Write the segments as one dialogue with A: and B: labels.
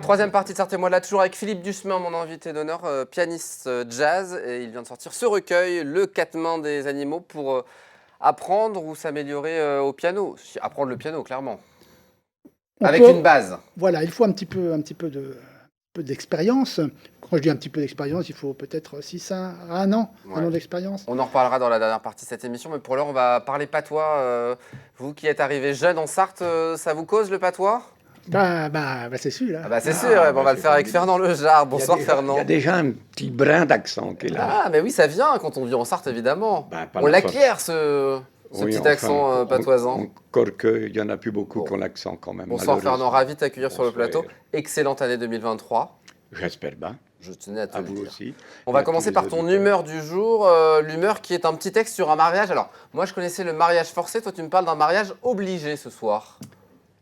A: Troisième partie de Sortez-moi de là, toujours avec Philippe Dussemin, mon invité d'honneur, pianiste jazz. Et il vient de sortir ce recueil, Le quatre mains des animaux, pour apprendre ou s'améliorer au piano. Apprendre le piano, clairement. Avec une base.
B: Voilà, il faut un petit peu d'expérience. Quand je dis un petit peu d'expérience, il faut peut-être 6 ans, un an d'expérience.
A: On en reparlera dans la dernière partie de cette émission, mais pour l'heure, on va parler patois. Vous qui êtes arrivé jeune en Sarthe, ça vous cause le patois?
B: C'est sûr.
A: Ah bah c'est sûr, on va le faire avec Fernand Lejar. Bonsoir Fernand.
C: Il y a déjà un petit brin d'accent qui est là.
A: Ah mais oui, ça vient quand on vit en Sarthe, évidemment.
C: Pas
A: On
C: la
A: l'acquiert ce
C: Oui,
A: petit
C: enfin,
A: accent patoisant.
C: Encore qu'il n'y en a plus beaucoup qui ont l'accent quand même.
A: Bonsoir Fernand,
C: malheureusement.
A: ravi de t'accueillir sur le
C: Bonsoir.
A: plateau. Excellente année 2023.
C: J'espère bien.
A: Je tenais à te
C: À
A: le
C: vous
A: dire.
C: aussi.
A: On
C: Et
A: va
C: à
A: commencer
C: tous
A: par
C: les
A: ton
C: auditeurs.
A: humeur du jour. L'humeur qui est un petit texte sur un mariage. Alors, moi je connaissais le mariage forcé, toi tu me parles d'un mariage obligé ce soir.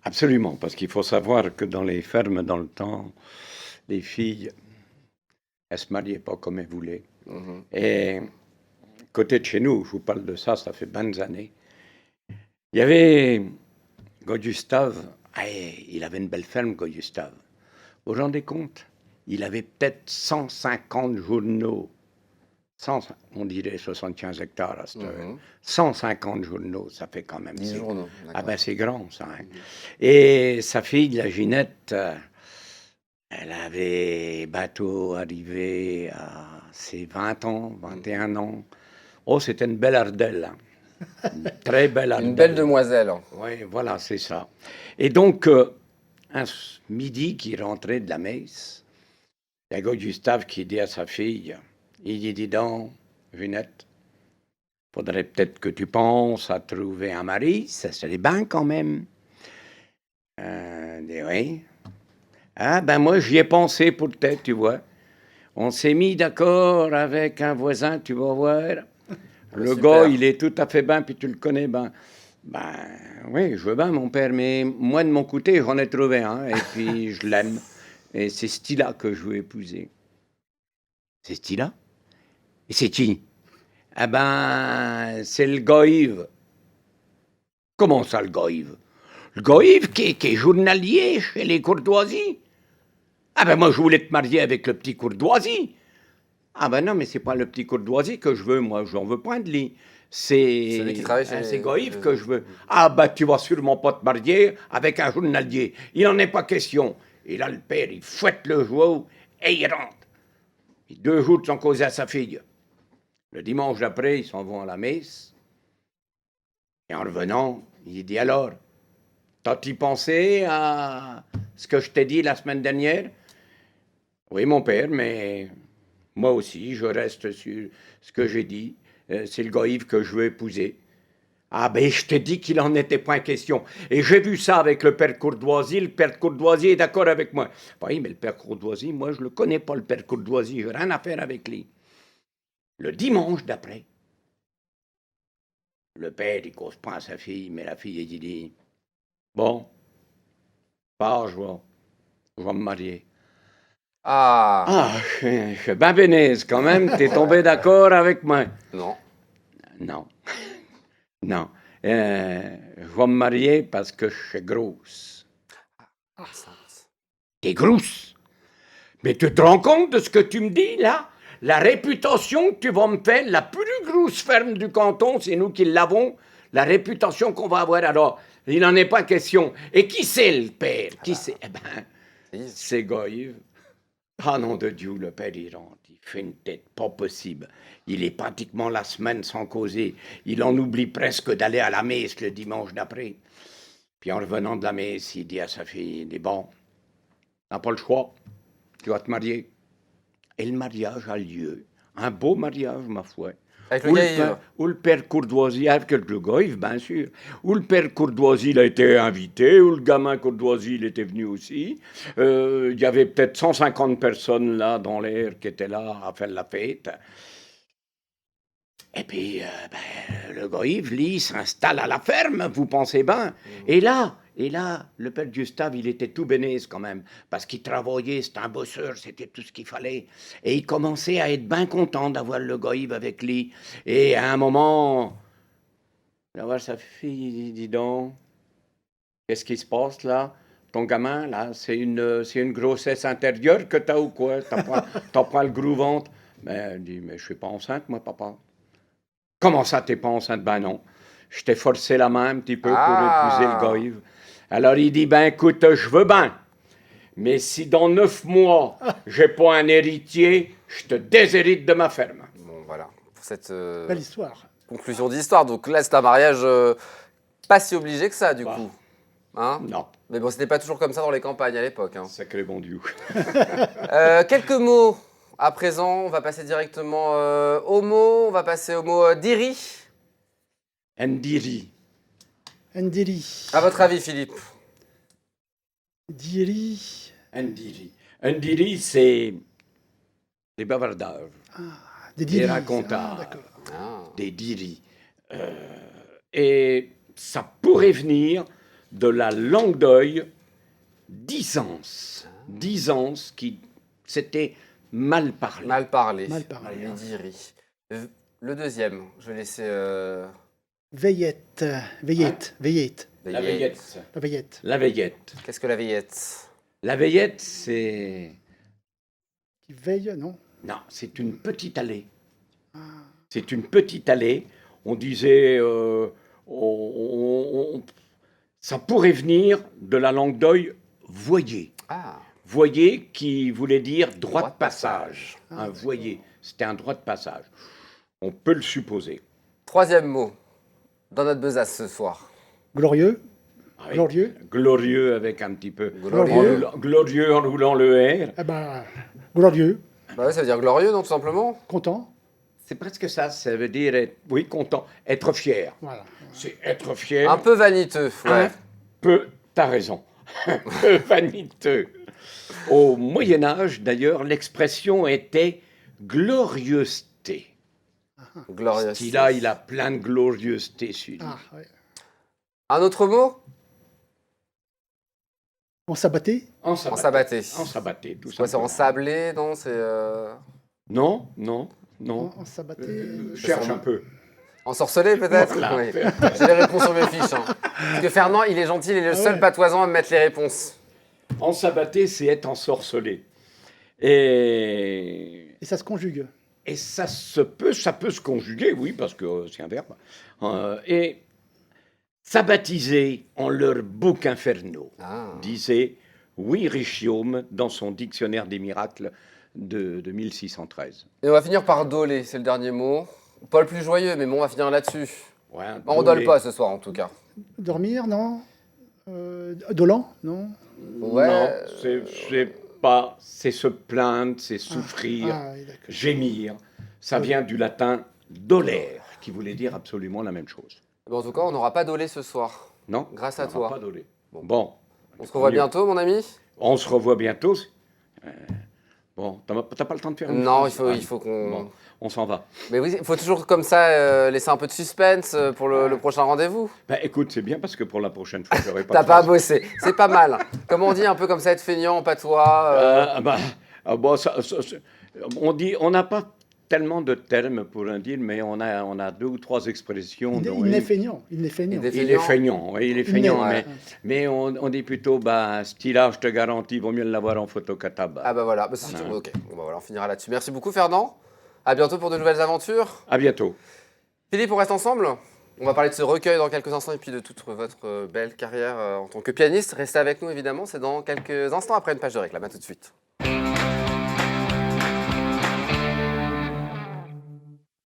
C: Absolument, parce qu'il faut savoir que dans les fermes, dans le temps, les filles, elles se mariaient pas comme elles voulaient. Et côté de chez nous, je vous parle de ça, ça fait 20 années. Il y avait Gustave, il avait une belle ferme, Gustave. Vous vous rendez compte? Il avait peut-être 150 journaux. On dirait 75 hectares à cette heure. 150 journaux, ça fait quand même...
A: 10 journaux.
C: Ah ben c'est grand ça. Hein. Et sa fille, la Ginette, elle avait bateau arrivé à ses 20 ans, 21 ans. Oh, c'était une belle ardelle. Hein. Une très belle ardelle.
A: Une belle demoiselle.
C: Oui, voilà, c'est ça. Et donc, un midi qui rentrait de la messe, il y a Gustave qui dit à sa fille, il dit, dis donc, Ginette, faudrait peut-être que tu penses à trouver un mari, ça serait bien quand même. Dit, oui. Ah, ben moi, j'y ai pensé pour peut-être, tu vois. On s'est mis d'accord avec un voisin, tu vas voir. Le
A: super.
C: gars, il est tout à fait bien, puis tu le connais, ben oui, je veux bien, mon père, mais moi, de mon côté, j'en ai trouvé un, et puis je l'aime. Et c'est ce style-là que je veux épouser. C'est ce style-là? Et c'est qui? Ah ben, c'est le Goïve. Comment ça, le Goïve? Le Goïve qui est journalier chez les courtoisies. Ah ben moi, je voulais te marier avec le petit courtoisie. Ah ben non, mais c'est pas le petit courtoisie que je veux, moi, j'en veux point de lui. C'est
A: Celui qui travaille chez
C: c'est Goïve que je veux. Ah ben tu vas sûrement pas te marier avec un journalier. Il n'en est pas question. Et là, le père, il fouette le joie et il rentre. Et 2 jours de son causé à sa fille. Le dimanche d'après, ils s'en vont à la messe. Et en revenant, il dit alors, t'as-tu pensé à ce que je t'ai dit la semaine dernière? Oui, mon père, mais moi aussi, je reste sur ce que j'ai dit. C'est le Goïve que je veux épouser. Ah ben, je te dis qu'il en était point question. Et j'ai vu ça avec le père Courtoisie. Le père Courtoisie est d'accord avec moi. Oui, mais le père Courtoisie, moi, je le connais pas, le père Courtoisie. J'ai rien à faire avec lui. Le dimanche d'après, le père, il cause pas à sa fille, mais la fille, il dit, bon, pars, je vais me marier.
A: Ah,
C: Je suis bien bénise quand même, t'es tombé d'accord avec moi.
A: non.
C: Non, non. Je vais me marier parce que je suis grosse. T'es grosse? Mais tu te rends compte de ce que tu me dis, là? La réputation que tu vas me faire, la plus grosse ferme du canton, c'est nous qui l'avons, la réputation qu'on va avoir. Alors, il n'en est pas question. Et qui c'est le père? Qui c'est? Eh ben, c'est Goïve. Ah nom de Dieu, le père, il rentre. Il fait une tête pas possible. Il est pratiquement la semaine sans causer. Il en oublie presque d'aller à la messe le dimanche d'après. Puis en revenant de la messe, il dit à sa fille, il dit, bon, t'as pas le choix. Tu vas te marier. Et le mariage a lieu. Un beau mariage, ma foi.
A: Avec le Goïve.
C: Où le père Courtoisie, avec le Goïve, bien sûr. Où le père Courtoisie, il a été invité, où le gamin Courtoisie, il était venu aussi. Il y avait peut-être 150 personnes là, dans l'air, qui étaient là à faire la fête. Et puis, le Goïve, lui, s'installe à la ferme, vous pensez bien. Et là, le père Gustave, il était tout bénisse quand même, parce qu'il travaillait, c'était un bosseur, c'était tout ce qu'il fallait. Et il commençait à être bien content d'avoir le Goïve avec lui. Et à un moment, il va voir sa fille, il dit, dis donc, qu'est-ce qui se passe là? ton gamin, là, c'est une grossesse intérieure que t'as ou quoi? T'as pas le gros ventre? Mais elle dit, mais je suis pas enceinte, moi, papa. Comment ça, t'es pas enceinte? Ben non. Je t'ai forcé la main un petit peu pour épouser le goïve. Alors il dit, ben écoute, je veux bien. Mais si dans 9 mois, j'ai pas un héritier, je te déshérite de ma ferme.
A: Bon, voilà, pour cette
B: Belle histoire.
A: conclusion d'histoire. Donc là, c'est un mariage pas si obligé que ça, du
C: Bah.
A: coup. Hein?
C: Non,
A: Mais bon, c'était pas toujours comme ça dans les campagnes à l'époque. Hein.
C: sacré bon Dieu.
A: Quelques mots à présent. On va passer directement au mot. On va passer au mot diri.
C: Ndiri.
B: Ndiri.
A: À votre avis, Philippe?
B: Diri.
C: Ndiri. Ndiri, c'est des bavardages,
B: Des
C: des
B: diri.
C: racontards,
B: D'accord.
A: Ah.
C: des diri. Et ça pourrait venir de la langue d'oeil d'Isance. D'Isance qui s'était mal parlé.
A: Mal parlé.
B: Mal parlé,
A: Les
B: hein.
A: diri. Le deuxième, je vais laisser.
B: Veillette. Veillette. Veillette.
C: La veillette.
B: La veillette.
C: La veillette.
A: Qu'est-ce que la veillette?
C: La veillette, c'est...
B: Qui veille, non?
C: Non, c'est une petite allée. C'est une petite allée. On disait... ça pourrait venir de la langue d'oeil voyer.
A: Ah.
C: Voyer qui voulait dire droit
A: Droit
C: de
A: de
C: passage.
B: passage.
C: Un voyer, c'était un droit de passage. On peut le supposer.
A: Troisième mot dans notre besace ce soir.
B: Glorieux.
C: Ah oui.
B: Glorieux.
C: Glorieux avec un petit peu...
B: Glorieux.
C: Glorieux en roulant le R.
B: Eh ben, glorieux.
A: Bah ouais, ça veut dire glorieux, non, tout simplement?
B: Content.
C: C'est presque ça, ça veut dire être, oui, content, être fier.
B: Voilà.
C: C'est être fier.
A: Un peu vaniteux, ouais.
C: Un peu, t'as raison, un peu vaniteux. Au Moyen-Âge, d'ailleurs, l'expression était glorieuseté.
A: Glorieux.
C: Celui-là, il a plein de glorieuseté, celui-là.
B: Ah, ouais.
A: Un autre mot?
B: On s'abattait.
C: En
A: En sabatté.
C: En sabatté, tout
A: C'est quoi, c'est
C: simplement.
A: en sablé, non? C'est
C: Non, non, non.
B: On s'abattait.
C: Cherche un peu.
A: ensorcelé, peut-être?
C: Voilà.
A: Oui. J'ai les réponses sur mes fiches. Hein. Parce que Fernand, il est gentil, il est le seul
B: ouais.
A: patoisant à me mettre les réponses.
C: En sabatté, c'est être ensorcelé. Et
B: Et ça se conjugue.
C: Et ça peut se conjuguer, oui, parce que c'est un verbe. Et sabbatiser en leurs boucs infernaux,
A: Ah.
C: disait Louis Richiaume dans son dictionnaire des miracles de 1613.
A: Et on va finir par doler, c'est le dernier mot. Pas le plus joyeux, mais bon, on va finir là-dessus.
C: Ouais,
A: On dole pas ce soir, en tout cas.
B: Dormir, non? Dolent, non?
A: Ouais.
C: Non, c'est pas, c'est se plaindre, c'est souffrir,
B: Ah, oui, d'accord.
C: gémir. Ça vient du latin dolere, qui voulait dire absolument la même chose.
A: Bon, en tout cas, on n'aura pas dolé ce soir.
C: Non?
A: Grâce à
C: on va
A: toi.
C: pas doler.
A: Bon.
C: Bon.
A: On se revoit
C: Mieux.
A: bientôt, mon ami?
C: On se revoit bientôt. Bon, t'as pas le temps de faire une
A: Non,
C: phrase?
A: il faut qu'on...
C: Bon, on s'en va.
A: Mais oui, il faut toujours comme ça laisser un peu de suspense pour le prochain rendez-vous.
C: Ben, écoute, c'est bien parce que pour la prochaine fois, j'aurai pas
A: T'as
C: de
A: pas à
C: phrase.
A: bosser, c'est pas mal. Comme on dit, un peu comme ça, être feignant en patois.
C: Bon, on n'a pas tellement de termes pour un dire, mais on a 2 ou 3 expressions.
B: Il
C: dont
B: n'est feignant. Il n'est feignant.
A: Il est
C: il est feignant, oui, il est feignant,
A: ouais.
C: mais on dit plutôt, bah, ce style-là, je te garantis, vaut mieux l'avoir en photocatable.
A: Ah bah voilà, bah, c'est tout. Ok, bon, bah voilà, on finira là-dessus. Merci beaucoup Fernand. À bientôt pour de nouvelles aventures.
C: À bientôt.
A: Philippe, on reste ensemble. On va parler de ce recueil dans quelques instants et puis de toute votre belle carrière en tant que pianiste. Restez avec nous évidemment, c'est dans quelques instants après une page de réclame. À tout de suite.